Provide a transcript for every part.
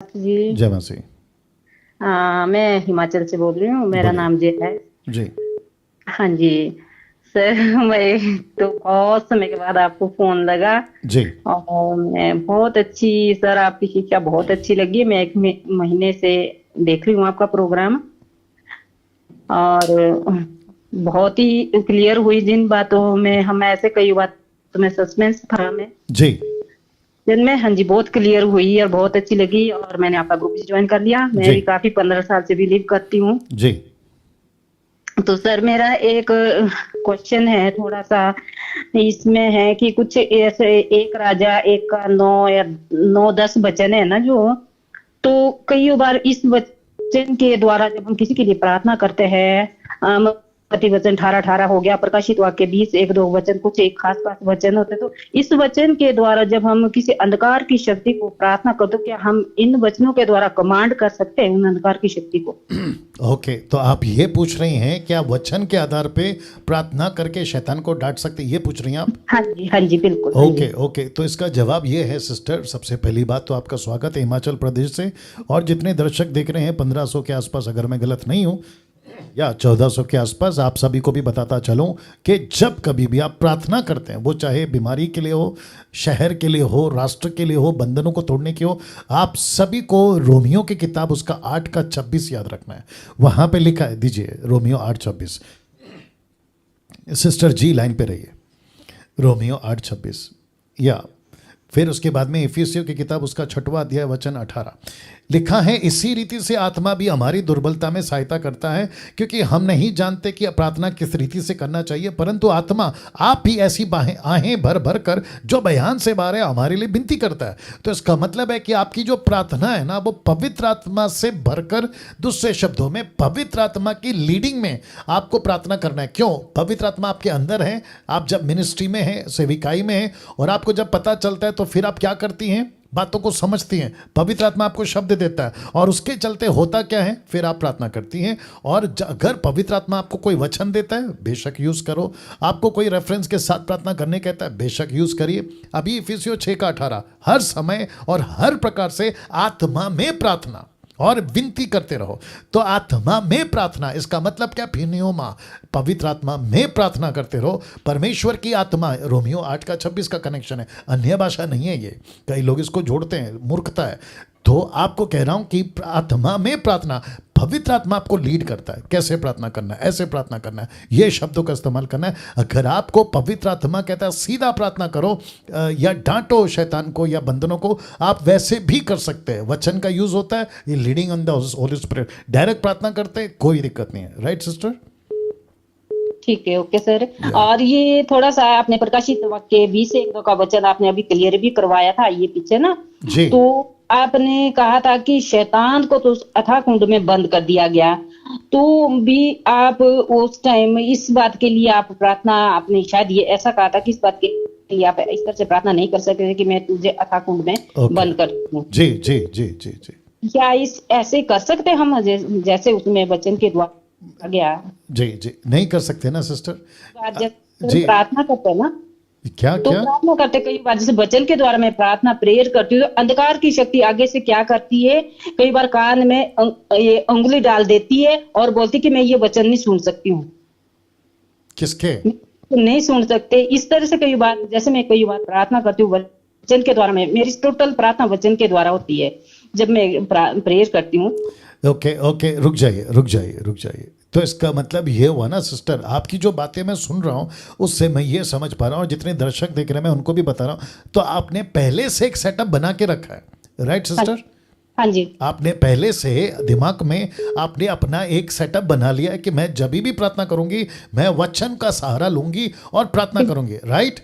जी। जय मसीह। मैं हिमाचल से बोल रही हूँ, मेरा बोलिए। नाम जय है। जी। हाँ जी। सर, मैं तो बहुत समय के बाद आपको फोन लगा। जी। और मैं बहुत अच्छी, सर आपकी शिक्षा बहुत अच्छी लगी। मैं एक महीने से देख रही हूँ आपका प्रोग्राम। और बहुत ही क्लियर हुई जिन बातों में हम ऐसे कई बातों में सस्पेंस था मैं जी। जिनमें, हाँ जी, बहुत क्लियर हुई और बहुत अच्छी लगी। और मैंने आपका ग्रुप ज्वाइन कर लिया। मैं जी। भी काफी 15 साल से बिलीव करती हूँ। जी। तो सर, मेरा एक क्वेश्चन है थोड़ा सा इसमें, है कि कुछ ऐसे एक राजा एक का 9 या 9 10 वचन है ना, जो तो कई बार इस वचन के द्वारा जब हम किसी के लिए प्रार्थना करते हैं, मत्ती वचन 18:18 हो गया, प्रकाशित वाक्य 20:1-2 वचन, कुछ एक खास खास वचन होते हैं। तो इस वचन के द्वारा जब हम किसी अंधकार की शक्ति को प्रार्थना करते, तो क्या हम इन वचनों के द्वारा कमांड कर सकते हैं उन अंधकार की शक्ति को? ओके, तो आप ये पूछ रही हैं क्या वचन के आधार पे प्रार्थना करके शैतान को डांट सकते, ये पूछ रही हैं आप? हाँ जी, हाँ जी, बिल्कुल, हाँ जी। ओके ओके, तो इसका जवाब ये है सिस्टर। सबसे पहली बात तो आपका स्वागत है हिमाचल प्रदेश से। और जितने दर्शक देख रहे हैं 1500 के आसपास, अगर मैं गलत नहीं हूँ, या 1400 के आसपास, आप सभी को भी बताता चलूं कि जब कभी भी आप प्रार्थना करते हैं, वो चाहे बीमारी के लिए हो, शहर के लिए हो, राष्ट्र के लिए हो, बंधनों को तोड़ने की हो, आप सभी को रोमियो की किताब उसका 8:26 याद रखना है। वहां पे लिखा है, दीजिए रोमियो 8:26। सिस्टर जी लाइन पे रहिए। रोमियो 8:26, या फिर उसके बाद में इफिसियों की किताब उसका 6वां अध्याय वचन 18 लिखा है, इसी रीति से आत्मा भी हमारी दुर्बलता में सहायता करता है, क्योंकि हम नहीं जानते कि प्रार्थना किस रीति से करना चाहिए, परंतु आत्मा आप ही ऐसी आहें भर भर कर जो बयान से बाहर है हमारे लिए विनती करता है। तो इसका मतलब है कि आपकी जो प्रार्थना है ना, वो पवित्र आत्मा से भरकर, दूसरे शब्दों में पवित्र आत्मा की लीडिंग में आपको प्रार्थना करना है। क्यों? पवित्र आत्मा आपके अंदर है। आप जब मिनिस्ट्री में हैं, सेविकाई में हैं, और आपको जब पता चलता है तो फिर आप क्या करती हैं? बातों को समझती हैं। पवित्र आत्मा आपको शब्द देता है और उसके चलते होता क्या है, फिर आप प्रार्थना करती हैं। और अगर पवित्र आत्मा आपको कोई वचन देता है, बेशक यूज करो। आपको कोई रेफरेंस के साथ प्रार्थना करने कहता है, बेशक यूज करिए। अभी इफिसियों 6:18, हर समय और हर प्रकार से आत्मा में प्रार्थना और विनती करते रहो। तो आत्मा में प्रार्थना, इसका मतलब क्या? फिनियोमा, पवित्र आत्मा में प्रार्थना करते रहो। परमेश्वर की आत्मा, रोमियो 8:26 का कनेक्शन है, अन्य भाषा नहीं है ये। कई लोग इसको जोड़ते हैं, मूर्खता है। तो आपको कह रहा हूं कि आत्मा में प्रार्थना, पवित्र आत्मा आपको लीड करता है। कैसे प्रार्थना करना है, ऐसे प्रार्थना करना है, ये शब्दों का इस्तेमाल करना है। अगर आपको पवित्र आत्मा कहता है सीधा प्रार्थना करो, या डांटो शैतान को या बंधनों को, आप वैसे भी कर सकते हैं। वचन का यूज होता है, ये leading on the Holi spirit. Direct प्रार्थना करते हैं, कोई दिक्कत नहीं है। Right sister? ठीक है, ओके सर। या और ये थोड़ा सा आपने प्रकाशित वाक्य 20:1-2 का वचन आपने अभी क्लियर भी करवाया था ये पीछे ना। जी। तो आपने कहा था कि शैतान को तो उस अथाह कुंड में बंद कर दिया गया। तो भी आप उस टाइम इस बात के लिए आप प्रार्थना, आपने शायद ये ऐसा कहा था कि इस बात के लिए आप इस तरह से प्रार्थना नहीं कर सकते कि मैं तुझे अथाह कुंड में ओके। बंद कर दूं। जी जी जी जी जी क्या इस ऐसे कर सकते हम जैसे उसमें वचन के द्वारा गया? जी जी, नहीं कर सकते ना सिस्टर। जैसे जी, प्रार्थना करते हैं ना, क्या तो क्या? प्रार्थना करते कई बार, जैसे वचन के द्वारा मैं प्रार्थना प्रेयर करती हूँ, तो अंधकार की शक्ति आगे से क्या करती है, कई बार कान में ये उंगली डाल देती है और बोलती कि मैं ये वचन नहीं सुन सकती हूँ, किसके? नहीं सुन सकते। इस तरह से कई बार, जैसे मैं कई बार प्रार्थना करती हूँ वचन के द्वारा, मेरी टोटल प्रार्थना वचन के द्वारा होती है जब मैं प्रेयर करती हूँ। ओके ओके, रुक जाइए रुक जाइए रुक जाइए। तो इसका मतलब ये हुआ ना सिस्टर, आपकी जो बातें मैं सुन रहा हूँ उससे मैं ये समझ पा रहा हूँ, और जितने दर्शक देख रहे हैं मैं उनको भी बता रहा हूँ, तो आपने पहले से एक सेटअप बना के रखा है। राइट हाँ, सिस्टर? हाँ जी, आपने पहले से दिमाग में आपने अपना एक सेटअप बना लिया है कि मैं जब भी प्रार्थना करूंगी मैं वचन का सहारा लूंगी और प्रार्थना करूंगी। राइट?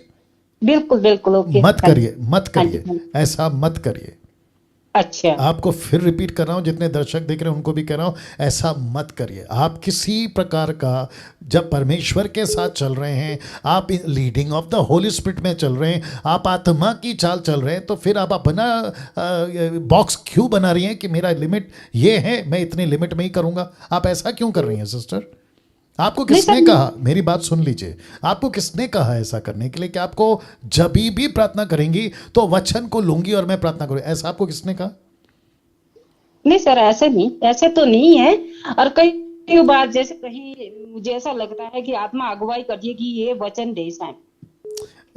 बिल्कुल बिल्कुल, ओके। मत हाँ जी, करिए, मत हाँ जी, करिए, हाँ जी। ऐसा मत करिए। अच्छा, आपको फिर रिपीट कर रहा हूं, जितने दर्शक देख रहे हैं उनको भी कह रहा हूं, ऐसा मत करिए। आप किसी प्रकार का, जब परमेश्वर के साथ चल रहे हैं, आप leading of the Holi spirit में चल रहे हैं, आप आत्मा की चाल चल रहे हैं, तो फिर आप अपना बॉक्स क्यों बना रही हैं कि मेरा लिमिट ये है, मैं इतनी लिमिट में ही करूंगा? आप ऐसा क्यों कर रही हैं सिस्टर? आपको नहीं किसने सर, कहा, मेरी बात सुन लीजिए, आपको किसने कहा ऐसा करने के लिए कि आपको जब भी प्रार्थना करेंगी तो वचन को लूंगी और मैं प्रार्थना करूंगी? ऐसा आपको किसने कहा? नहीं सर, ऐसे नहीं, ऐसे तो नहीं है। और कई बार जैसे कहीं मुझे ऐसा लगता है कि आत्मा अगुवाई करती है कि ये वचन दे साहब।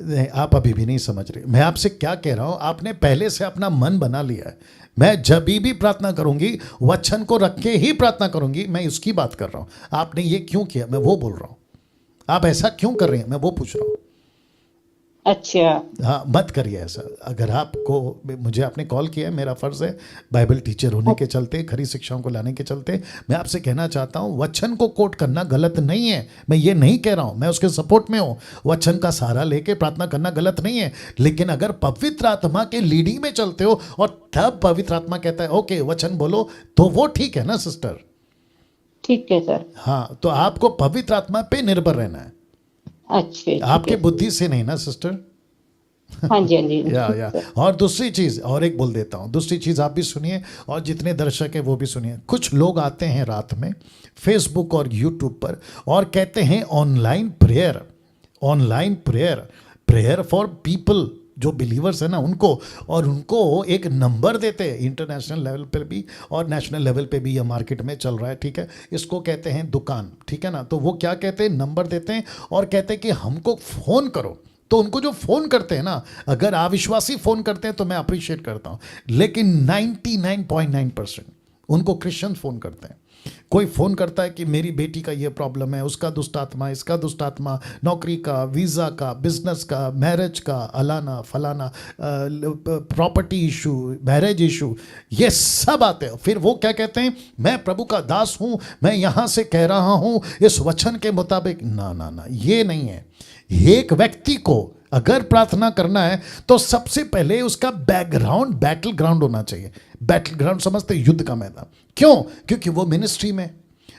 नहीं, आप अभी भी नहीं समझ रहे मैं आपसे क्या कह रहा हूं। आपने पहले से अपना मन बना लिया है। मैं जब भी प्रार्थना करूंगी वचन को रख के ही प्रार्थना करूंगी, मैं उसकी बात कर रहा हूं। आपने ये क्यों किया मैं वो बोल रहा हूं। आप ऐसा क्यों कर रहे हैं मैं वो पूछ रहा हूं। अच्छा। हाँ, मत करिए ऐसा। अगर आपको, मुझे आपने कॉल किया है, मेरा फ़र्ज़ है बाइबल टीचर होने के चलते, खरी शिक्षाओं को लाने के चलते मैं आपसे कहना चाहता हूँ वचन को कोट करना गलत नहीं है। मैं ये नहीं कह रहा हूँ, मैं उसके सपोर्ट में हूँ। वचन का सहारा लेके प्रार्थना करना गलत नहीं है। लेकिन अगर पवित्र आत्मा के लीडिंग में चलते हो और तब पवित्र आत्मा कहता है ओके वचन बोलो, तो वो ठीक है ना सिस्टर। ठीक है सर। हाँ, तो आपको पवित्र आत्मा पे निर्भर रहना है, अच्छा ठीक आपके है। बुद्धि से नहीं ना सिस्टर। हाँ जी, हाँ जी, या और दूसरी चीज़ और एक बोल देता हूँ, दूसरी चीज़ आप भी सुनिए और जितने दर्शक हैं वो भी सुनिए। कुछ लोग आते हैं रात में फेसबुक और यूट्यूब पर और कहते हैं online prayer, online prayer, prayer for people जो बिलीवर्स है ना उनको, और उनको एक नंबर देते हैं इंटरनेशनल लेवल पर भी और नेशनल लेवल पे भी, यह मार्केट में चल रहा है, ठीक है। इसको कहते हैं दुकान, ठीक है ना। तो वो क्या कहते हैं, नंबर देते हैं और कहते हैं कि हमको फ़ोन करो। तो उनको जो फ़ोन करते हैं ना, अगर अविश्वासी फ़ोन करते हैं तो मैं अप्रिशिएट करता हूँ, लेकिन 99.9% उनको क्रिश्चियन फ़ोन करते हैं। कोई फ़ोन करता है कि मेरी बेटी का ये प्रॉब्लम है, उसका दुष्टात्मा, इसका दुष्टात्मा, नौकरी का, वीज़ा का, बिजनेस का, मैरिज का, अलाना फलाना, प्रॉपर्टी इशू, मैरिज इशू, ये सब आते हैं। फिर वो क्या कहते हैं, मैं प्रभु का दास हूँ, मैं यहाँ से कह रहा हूँ इस वचन के मुताबिक। ना ना ना, ये नहीं है। एक व्यक्ति को अगर प्रार्थना करना है तो सबसे पहले उसका बैकग्राउंड बैटल ग्राउंड होना चाहिए। बैटल ग्राउंड समझते, युद्ध का मैदान। क्यों? क्योंकि वो मिनिस्ट्री में,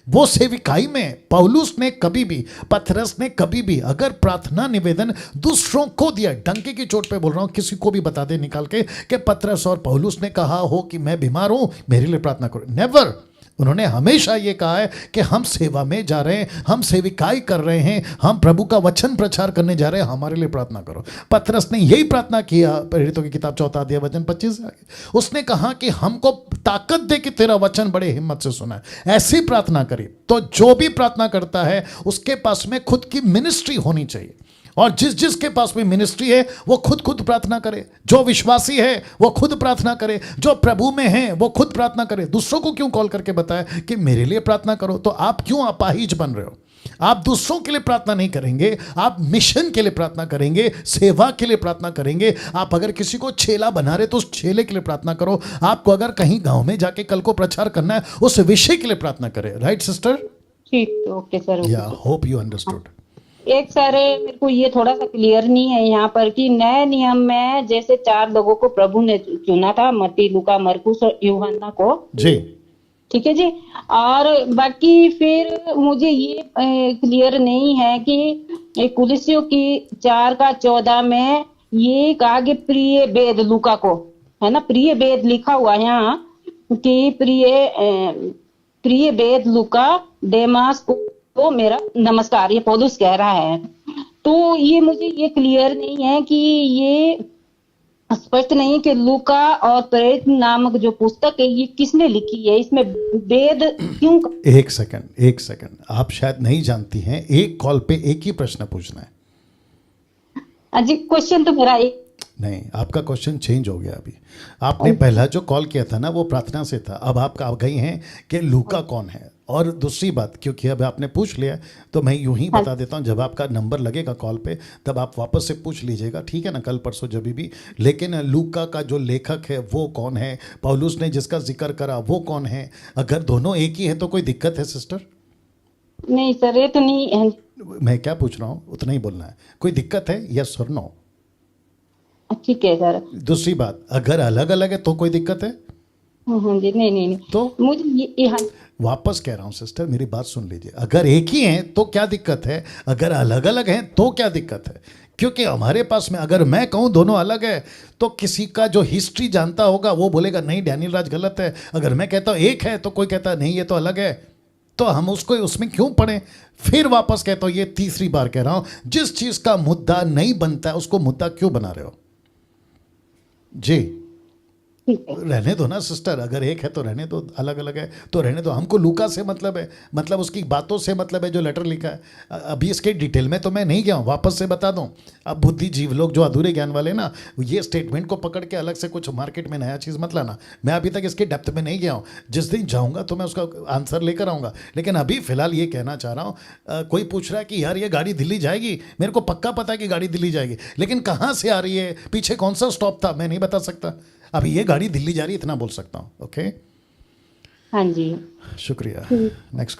वो सेविकाई में। पौलुस ने कभी भी, पतरस ने कभी भी अगर प्रार्थना निवेदन दूसरों को दिया, डंके की चोट पे बोल रहा हूं, किसी को भी बता दे निकाल के कि पतरस और पौलुस ने कहा हो कि मैं बीमार हूं मेरे लिए प्रार्थना करो, नेवर। उन्होंने हमेशा ये कहा है कि हम सेवा में जा रहे हैं, हम सेविकाई कर रहे हैं, हम प्रभु का वचन प्रचार करने जा रहे हैं, हमारे लिए प्रार्थना करो। पतरस ने यही प्रार्थना किया, प्रेरितों की किताब 4 अध्याय वचन 25 से आगे। उसने कहा कि हमको ताकत दे कि तेरा वचन बड़े हिम्मत से सुना है। ऐसी प्रार्थना करी। तो जो भी प्रार्थना करता है उसके पास में खुद की मिनिस्ट्री होनी चाहिए, और जिस जिसके पास में मिनिस्ट्री है वो खुद खुद प्रार्थना करे। जो विश्वासी है वो खुद प्रार्थना करे, जो प्रभु में है वो खुद प्रार्थना करे। दूसरों को क्यों कॉल करके बताए कि मेरे लिए प्रार्थना करो? तो आप क्यों अपाहिज बन रहे हो? आप दूसरों के लिए प्रार्थना नहीं करेंगे, आप मिशन के लिए प्रार्थना करेंगे, सेवा के लिए प्रार्थना करेंगे। आप अगर किसी को चेला बना रहे तो उस चेले के लिए प्रार्थना करो। आपको अगर कहीं गांव में जाके कल को प्रचार करना है उस विषय के लिए प्रार्थना करें। Right sister? ठीक, ओके सर। या होप यू अंडरस्टूड। एक सर, मेरे को ये थोड़ा सा क्लियर नहीं है यहाँ पर कि नए नियम में जैसे 4 लोगों को प्रभु ने चुना था, मत्ती, लूका, मरकुस और यूहन्ना को, जी ठीक है जी। और बाकी फिर मुझे ये क्लियर नहीं है कि कुलिसियों की 4:14 में ये कहा कि प्रिय वेद, लूका को, है ना, प्रिय वेद लिखा हुआ है यहाँ कि प्रिय वेद लूका, डेमास को मेरा नमस्कार, ये पौलुस कह रहा है। तो ये मुझे ये क्लियर नहीं है कि ये स्पष्ट नहीं कि लूका और प्रेरित नामक जो पुस्तक है ये किसने लिखी है, इसमें वेद क्यों? एक सेकंड, आप शायद नहीं जानती हैं, एक कॉल पे एक ही प्रश्न पूछना है। जी, क्वेश्चन तो मेरा एक नहीं, आपका क्वेश्चन चेंज हो गया अभी। आपने पहला जो कॉल किया था ना वो प्रार्थना से था, अब आप आ गई हैं कि लूका कौन है। और दूसरी बात, क्योंकि अब आपने पूछ लिया तो मैं यूं ही बता देता हूं, जब आपका नंबर लगेगा कॉल पे तब आप वापस से पूछ लीजिएगा, ठीक है ना, कल परसों जब भी। लेकिन लूका का जो लेखक है वो कौन है, पौलुस ने जिसका जिक्र करा वो कौन है? अगर दोनों एक ही है तो कोई दिक्कत है सिस्टर? नहीं सर, ये तो नहीं है। मैं क्या पूछ रहा हूँ उतना ही बोलना है। कोई दिक्कत है? यस और नो? ठीक है सर। दूसरी बात, अगर अलग अलग है तो कोई दिक्कत है? जी नहीं, तो मुझे ये वापस कह रहा हूं सिस्टर, मेरी बात सुन लीजिए। अगर एक ही हैं तो क्या दिक्कत है, अगर अलग अलग हैं तो क्या दिक्कत है? क्योंकि हमारे पास में अगर मैं कहूं दोनों अलग है तो किसी का जो हिस्ट्री जानता होगा वो बोलेगा नहीं डैनियल राज गलत है। अगर मैं कहता हूं एक है तो कोई कहता नहीं ये तो अलग है, तो हम उसको उसमें क्यों पढ़ें? फिर वापस कहता हूं, ये तीसरी बार कह रहा हूं, जिस चीज का मुद्दा नहीं बनता उसको मुद्दा क्यों बना रहे हो? जी ठीक है। रहने दो ना सिस्टर, अगर एक है तो रहने दो, अलग अलग है तो रहने दो। हमको लूका से मतलब है, मतलब उसकी बातों से मतलब है जो लेटर लिखा है। अभी इसके डिटेल में तो मैं नहीं गया हूँ, वापस से बता दूँ। अब बुद्धिजीव लोग जो अधूरे ज्ञान वाले ना, ये स्टेटमेंट को पकड़ के अलग से कुछ मार्केट में नया चीज़ मत लाना। मैं अभी तक इसके डेप्थ में नहीं गया हूँ, जिस दिन जाऊँगा तो मैं उसका आंसर लेकर आऊँगा। लेकिन अभी फ़िलहाल ये कहना चाह रहा हूँ, कोई पूछ रहा है कि यार ये गाड़ी दिल्ली जाएगी, मेरे को पक्का पता है कि गाड़ी दिल्ली जाएगी, लेकिन कहाँ से आ रही है, पीछे कौन सा स्टॉप था, मैं नहीं बता सकता। अभी ये गाड़ी दिल्ली जा रही है इतना बोल सकता हूँ। ओके, हाँ जी। शुक्रिया। ठीक। नेक्स्ट।